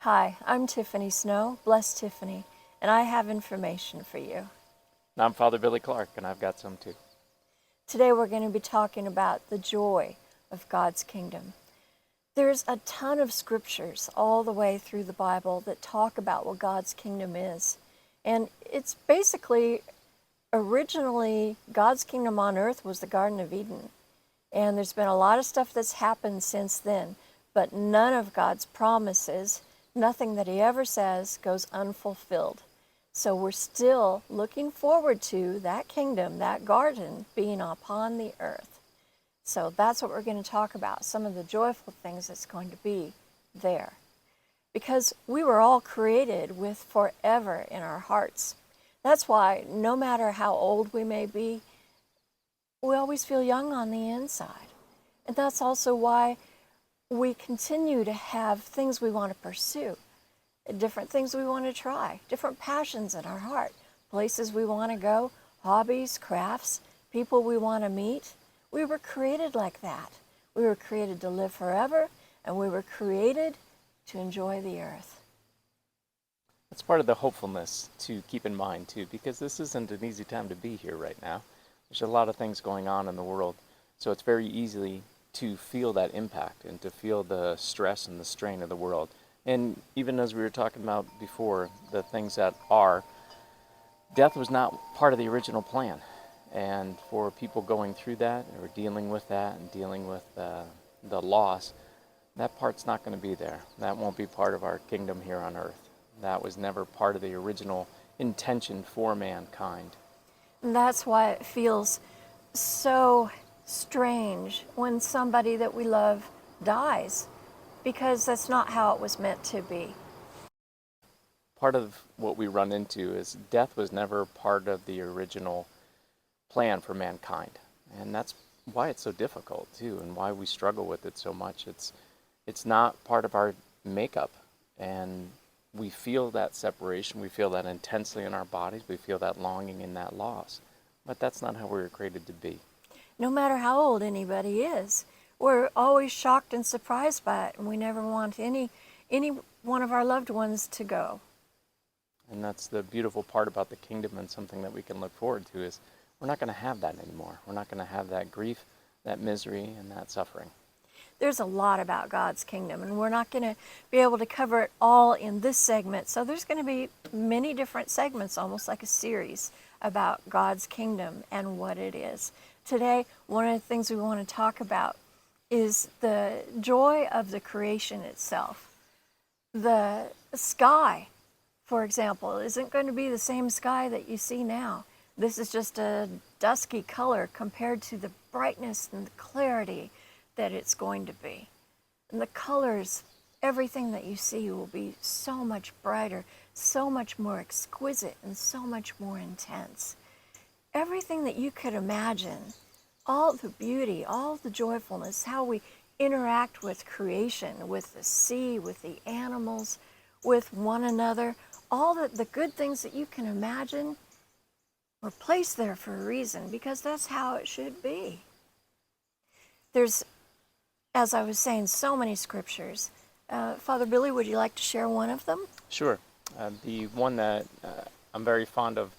Hi, I'm Tiffany Snow, Blessed Tiffany, and I have information for you. And I'm Father Billy Clark, and I've got some too. Today we're going to be talking about the joy of God's kingdom. There's a ton of scriptures all the way through the Bible that talk about what God's kingdom is. And it's basically, originally, God's kingdom on earth was the Garden of Eden. And there's been a lot of stuff that's happened since then, but none of God's promises, nothing that He ever says, goes unfulfilled. So we're still looking forward to that kingdom, that garden, being upon the earth. So that's what we're going to talk about, some of the joyful things that's going to be there. Because we were all created with forever in our hearts. That's why no matter how old we may be, we always feel young on the inside. And that's also why we continue to have things we want to pursue, different things we want to try, different passions in our heart, places we want to go, hobbies, crafts, people we want to meet. We were created like that. We were created to live forever, and we were created to enjoy the earth. That's part of the hopefulness to keep in mind too, because this isn't an easy time to be here right now. There's a lot of things going on in the world, so it's very easy to feel that impact and to feel the stress and the strain of the world. And even as we were talking about before, the things that are, death was not part of the original plan. And for people going through that, or dealing with that, and dealing with the loss, that part's not going to be there. That won't be part of our kingdom here on earth. That was never part of the original intention for mankind. And that's why it feels so strange when somebody that we love dies, because that's not how it was meant to be. Part of what we run into is death was never part of the original plan for mankind. And that's why it's so difficult too, and why we struggle with it so much. It's not part of our makeup, and we feel that separation, we feel that intensely in our bodies, we feel that longing in that loss. But that's not how we were created to be. No matter how old anybody is, we're always shocked and surprised by it, and we never want any one of our loved ones to go. And that's the beautiful part about the kingdom, and something that we can look forward to, is we're not going to have that anymore. We're not going to have that grief, that misery, and that suffering. There's a lot about God's kingdom, and we're not going to be able to cover it all in this segment. So there's going to be many different segments, almost like a series, about God's kingdom and what it is. Today, one of the things we want to talk about is the joy of the creation itself. The sky, for example, isn't going to be the same sky that you see now. This is just a dusky color compared to the brightness and the clarity that it's going to be. And the colors, everything that you see will be so much brighter, so much more exquisite, and so much more intense. Everything that you could imagine, all the beauty, all the joyfulness, how we interact with creation, with the sea, with the animals, with one another, all the good things that you can imagine were placed there for a reason, because that's how it should be. There's, as I was saying, so many scriptures. Father Billy, would you like to share one of them? Sure. The one that I'm very fond of,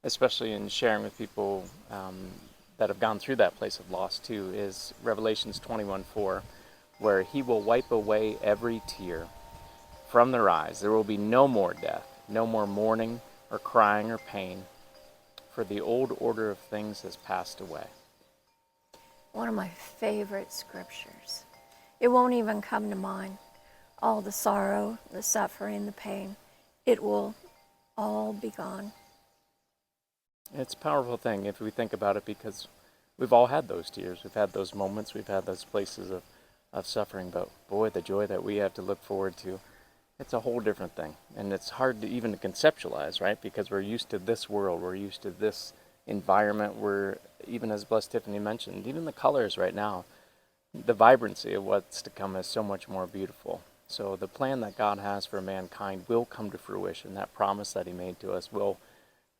especially in sharing with people that have gone through that place of loss too, is Revelations 21:4, where He will wipe away every tear from their eyes. There will be no more death, no more mourning or crying or pain, for the old order of things has passed away. One of my favorite scriptures. It won't even come to mind. All the sorrow, the suffering, the pain, it will all be gone. It's a powerful thing if we think about it, because we've all had those tears. We've had those moments. We've had those places of suffering. But boy, the joy that we have to look forward to, it's a whole different thing. And it's hard to even conceptualize, right? Because we're used to this world. We're used to this environment. We're, even as Blessed Tiffany mentioned, even the colors right now, the vibrancy of what's to come is so much more beautiful. So the plan that God has for mankind will come to fruition. That promise that He made to us will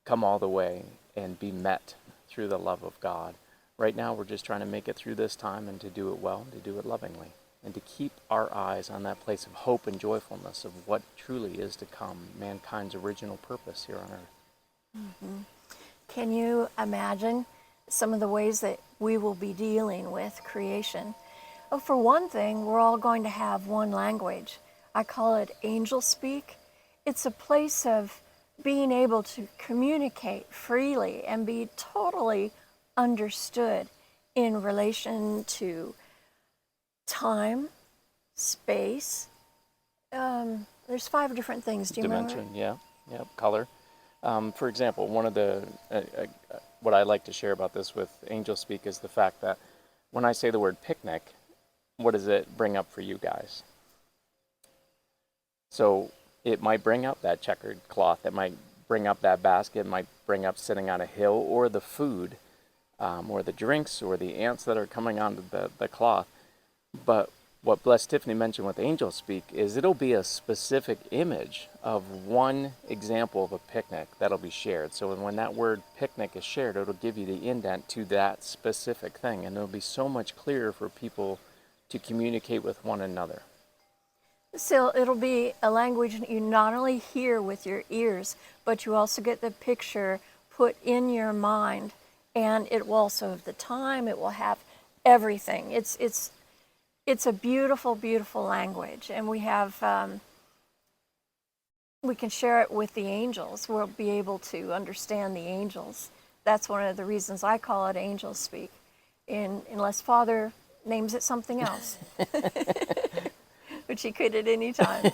come all the way and be met through the love of God. Right now, we're just trying to make it through this time, and to do it well, and to do it lovingly. and to keep our eyes on that place of hope and joyfulness of what truly is to come, mankind's original purpose here on earth. Can you imagine some of the ways that we will be dealing with creation? Well, for one thing, we're all going to have one language. I call it angel speak. It's a place of being able to communicate freely and be totally understood in relation to time, space. There's 5 different things. Do you remember? Dimension, yeah, color. For example, one of the what I like to share about this with Angel Speak is the fact that when I say the word picnic, what does it bring up for you guys? So it might bring up that checkered cloth. It might bring up that basket. It might bring up sitting on a hill, or the food, or the drinks, or the ants that are coming onto the cloth. But what Blessed Tiffany mentioned with Angel Speak is it'll be a specific image of one example of a picnic that'll be shared. So when that word picnic is shared, it'll give you the indent to that specific thing, and it'll be so much clearer for people to communicate with one another. So it'll be a language you not only hear with your ears, but you also get the picture put in your mind, and it will also have the time, it will have everything. It's a beautiful, beautiful language, and we have we can share it with the angels. We'll be able to understand the angels. That's one of the reasons I call it angel speak, unless Father names it something else, which he could at any time.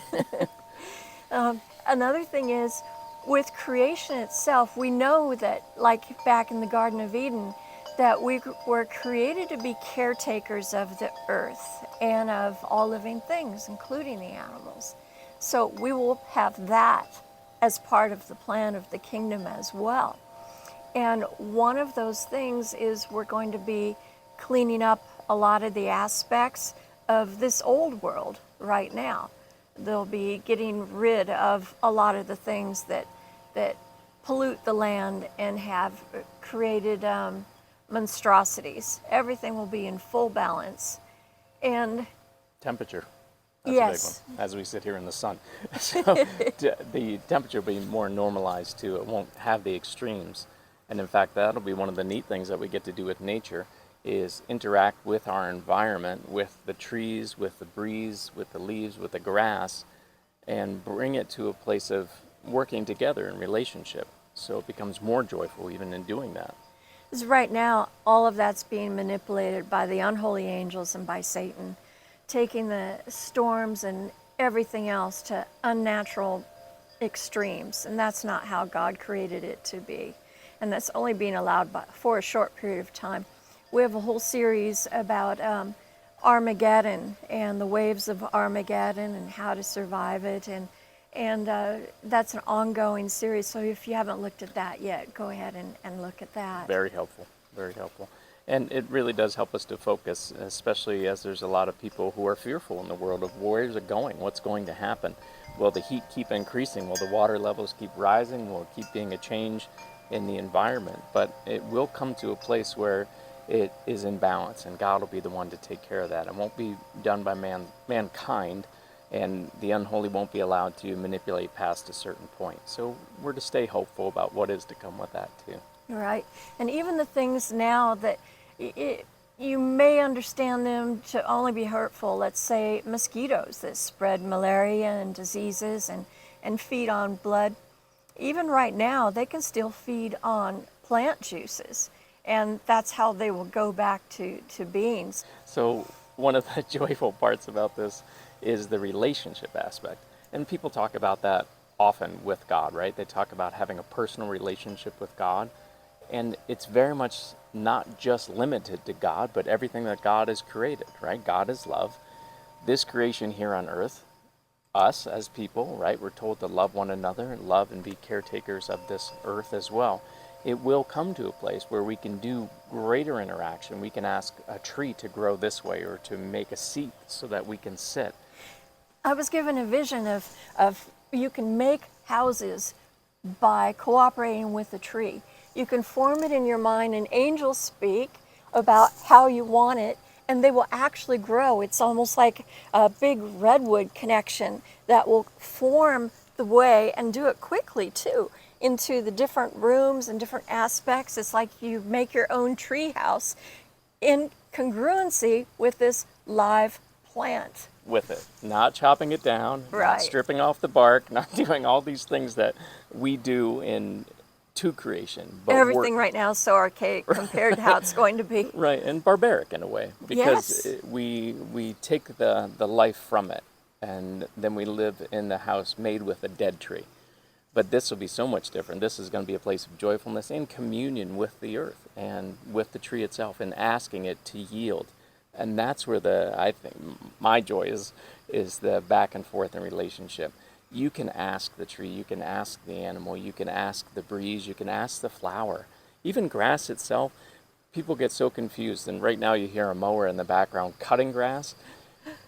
Another thing is, with creation itself, we know that, like back in the Garden of Eden, that we were created to be caretakers of the earth and of all living things, including the animals. So we will have that as part of the plan of the kingdom as well. And one of those things is we're going to be cleaning up a lot of the aspects of this old world right now. They'll be getting rid of a lot of the things that pollute the land and have created monstrosities. Everything will be in full balance. And Temperature. That's yes, a big one, as we sit here in the sun. So the temperature will be more normalized too. It won't have the extremes. And in fact, that'll be one of the neat things that we get to do with nature, is interact with our environment, with the trees, with the breeze, with the leaves, with the grass, and bring it to a place of working together in relationship. So it becomes more joyful even in doing that. because right now all of that's being manipulated by the unholy angels and by Satan, taking the storms and everything else to unnatural extremes, and that's not how God created it to be, and that's only being allowed for a short period of time. We have a whole series about Armageddon and the waves of Armageddon and how to survive it, and that's an ongoing series. So if you haven't looked at that yet, go ahead and look at that. Very helpful, very helpful. And it really does help us to focus, especially as there's a lot of people who are fearful in the world of where's it going, what's going to happen. Will the heat keep increasing? Will the water levels keep rising? Will it keep being a change in the environment? But it will come to a place where it is in balance, and God will be the one to take care of that. It won't be done by mankind, and the unholy won't be allowed to manipulate past a certain point. So we're to stay hopeful about what is to come with that too. Right. And even the things now that you may understand them to only be hurtful, let's say mosquitoes that spread malaria and diseases and feed on blood. Even right now, they can still feed on plant juices, and that's how they will go back to beings. So one of the joyful parts about this is the relationship aspect. And people talk about that often with God, right? They talk about having a personal relationship with God. And it's very much not just limited to God, but everything that God has created, right? God is love. This creation here on earth, us as people, right? We're told to love one another and love and be caretakers of this earth as well. It will come to a place where we can do greater interaction. We can ask a tree to grow this way, or to make a seat so that we can sit. I was given a vision of you can make houses by cooperating with the tree. You can form it in your mind, and angels speak about how you want it, and they will actually grow. It's almost like a big redwood connection that will form the way, and do it quickly too, into the different rooms and different aspects. It's like you make your own tree house in congruency with this live plant. With it, not chopping it down, Right. not stripping off the bark, not doing all these things that we do in to creation. But Everything right now is so archaic compared to how it's going to be. right, and barbaric in a way, because Yes. we take the life from it, and then we live in the house made with a dead tree. But this will be so much different. This is going to be a place of joyfulness and communion with the earth and with the tree itself, and asking it to yield. And that's where I think my joy is the back and forth in relationship. You can ask the tree, you can ask the animal, you can ask the breeze, you can ask the flower. Even grass itself, people get so confused. And right now you hear a mower in the background cutting grass.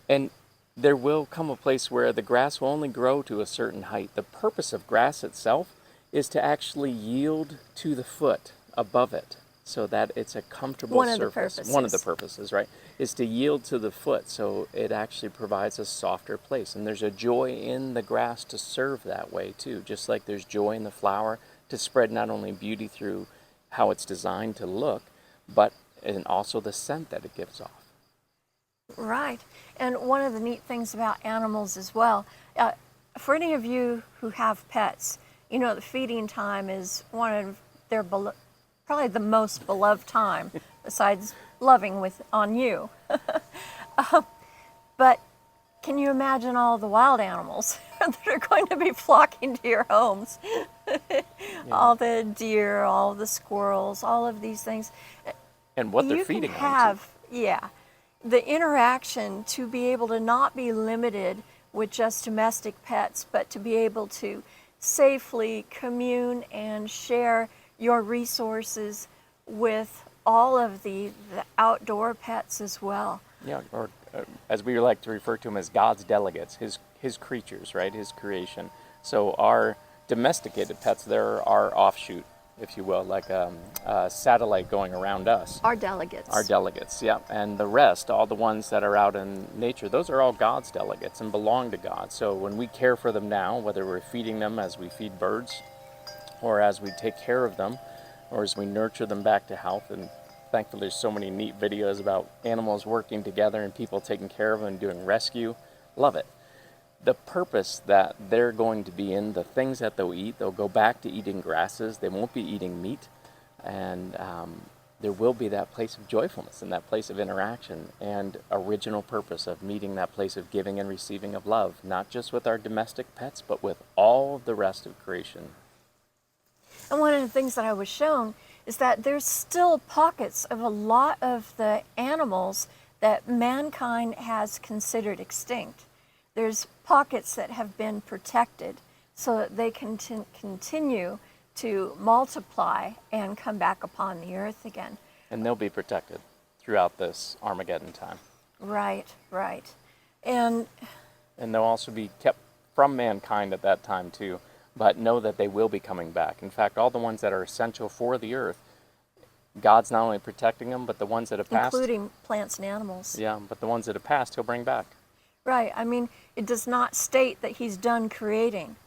And there will come a place where the grass will only grow to a certain height. The purpose of grass itself is to actually yield to the foot above it, so that it's a comfortable One of the surface. One of the purposes. purposes, right, is to yield to the foot, so it actually provides a softer place. And there's a joy in the grass to serve that way too, just like there's joy in the flower to spread not only beauty through how it's designed to look, but and also the scent that it gives off. Right. And one of the neat things about animals as well, for any of you who have pets, you know the feeding time is one of their probably the most beloved time, besides loving on you. But can you imagine all the wild animals that are going to be flocking to your homes? All the deer, all the squirrels, all of these things. And what they're You feeding can on, too. have, yeah, the interaction to be able to not be limited with just domestic pets, but to be able to safely commune and share your resources with all of the outdoor pets as well. Yeah, or as we like to refer to them as God's delegates, his creatures, right, his creation. So our domesticated pets, they're our offshoot, if you will, like a satellite going around us. Our delegates. Our delegates, yeah. And the rest, all the ones that are out in nature, those are all God's delegates and belong to God. So when we care for them now, whether we're feeding them as we feed birds, or as we take care of them, or as we nurture them back to health. And thankfully there's so many neat videos about animals working together and people taking care of them and doing rescue. Love it. The purpose that they're going to be in, the things that they'll eat, they'll go back to eating grasses. They won't be eating meat. And there will be that place of joyfulness and that place of interaction and original purpose of meeting that place of giving and receiving of love, not just with our domestic pets, but with all of the rest of creation. And one of the things that I was shown is that there's still pockets of a lot of the animals that mankind has considered extinct. There's pockets that have been protected so that they can continue to multiply and come back upon the earth again. And they'll be protected throughout this Armageddon time. Right, right. And they'll also be kept from mankind at that time too. But know that they will be coming back. In fact, all the ones that are essential for the earth, God's not only protecting them, but the ones that have passed. Including plants and animals. Yeah, but the ones that have passed, he'll bring back. Right. I mean, it does not state that he's done creating.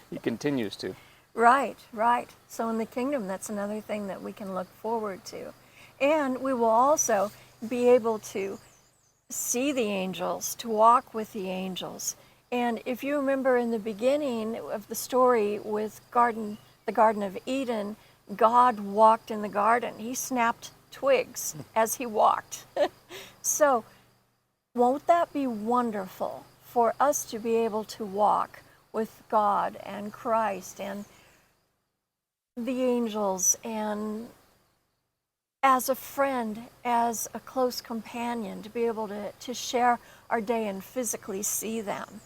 He continues to. Right, right. So in the kingdom, that's another thing that we can look forward to. And we will also be able to see the angels, to walk with the angels. And if you remember in the beginning of the story with the Garden of Eden, God walked in the garden. He snapped twigs as he walked. So won't that be wonderful for us to be able to walk with God and Christ and the angels, and as a friend, as a close companion, to be able to share our day and physically see them?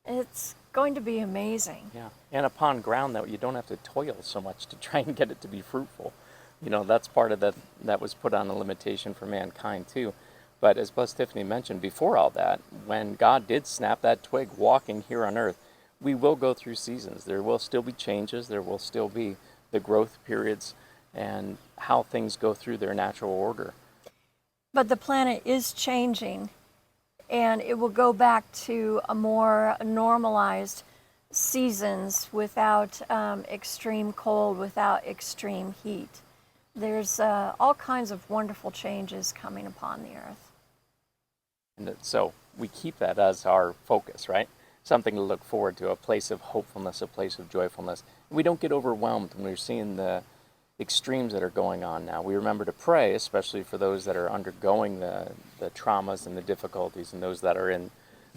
It's going to be amazing. Yeah, and upon ground that you don't have to toil so much to try and get it to be fruitful. You know, that's part of that was put on a limitation for mankind too. But as Blessed Tiffany mentioned, before all that, when God did snap that twig walking here on earth, we will go through seasons. There will still be changes. There will still be the growth periods and how things go through their natural order. But the planet is changing, and it will go back to a more normalized seasons without extreme cold, without extreme heat. There's all kinds of wonderful changes coming upon the earth. And so we keep that as our focus, right? Something to look forward to, a place of hopefulness, a place of joyfulness. We don't get overwhelmed when we're seeing the extremes that are going on now. We remember to pray, especially for those that are undergoing the traumas and the difficulties, and those that are in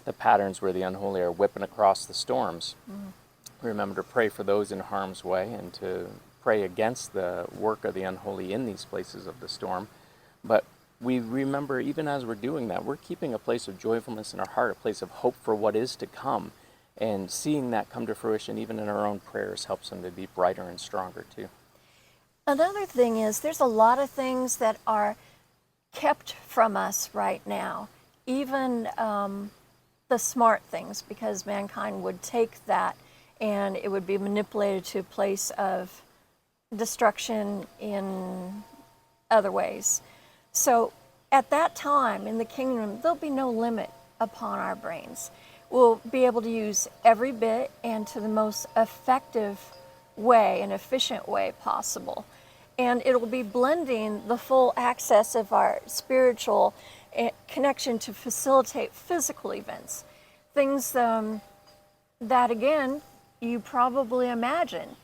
the patterns where the unholy are whipping across the storms. We remember to pray for those in harm's way and to pray against the work of the unholy in these places of the storm. But we remember, even as we're doing that, we're keeping a place of joyfulness in our heart, a place of hope for what is to come. And seeing that come to fruition, even in our own prayers, helps them to be brighter and stronger too. Another thing is, there's a lot of things that are kept from us right now, even the smart things, because mankind would take that and it would be manipulated to a place of destruction in other ways. So at that time in the kingdom, there'll be no limit upon our brains. We'll be able to use every bit and to the most effective way and efficient way possible. And it will be blending the full access of our spiritual connection to facilitate physical events. Things that, again, you probably imagine.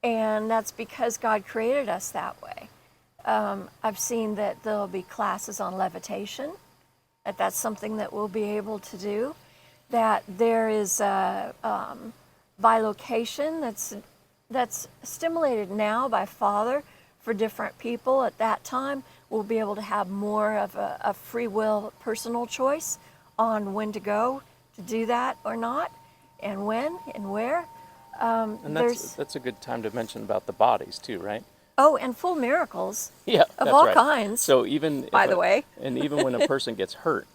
And that's because God created us that way. I've seen that there'll be classes on levitation, that's something that we'll be able to do. That there is a bilocation that's stimulated now by Father for different people. At that time, we'll be able to have more of a free will personal choice on when to go to do that or not, and when and where. And that's a good time to mention about the bodies too, right? Oh, and full miracles. Yeah, of that's all right. kinds. So even by the way, and even when a person gets hurt,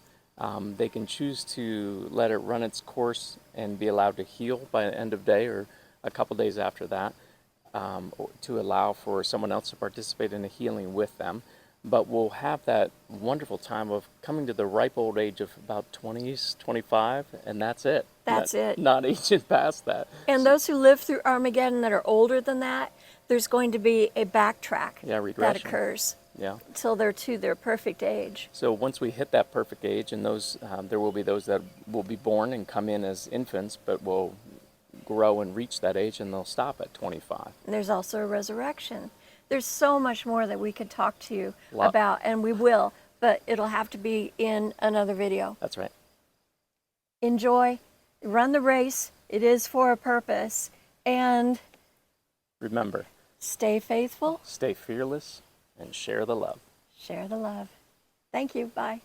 they can choose to let it run its course and be allowed to heal by the end of day or a couple days after that, to allow for someone else to participate in a healing with them. But we'll have that wonderful time of coming to the ripe old age of about 20s, 25, and that's it. That's it. Not aging past that. And those who live through Armageddon that are older than that, there's going to be a backtrack regression that occurs. Yeah. Until they're to their perfect age. So once we hit that perfect age, and those there will be those that will be born and come in as infants, but will grow and reach that age, and they'll stop at 25. And there's also a resurrection. There's so much more that we could talk to you about, and we will, but it'll have to be in another video. That's right. Enjoy, run the race. It is for a purpose, and remember, stay faithful, stay fearless, and share the love. Share the love. Thank you. Bye.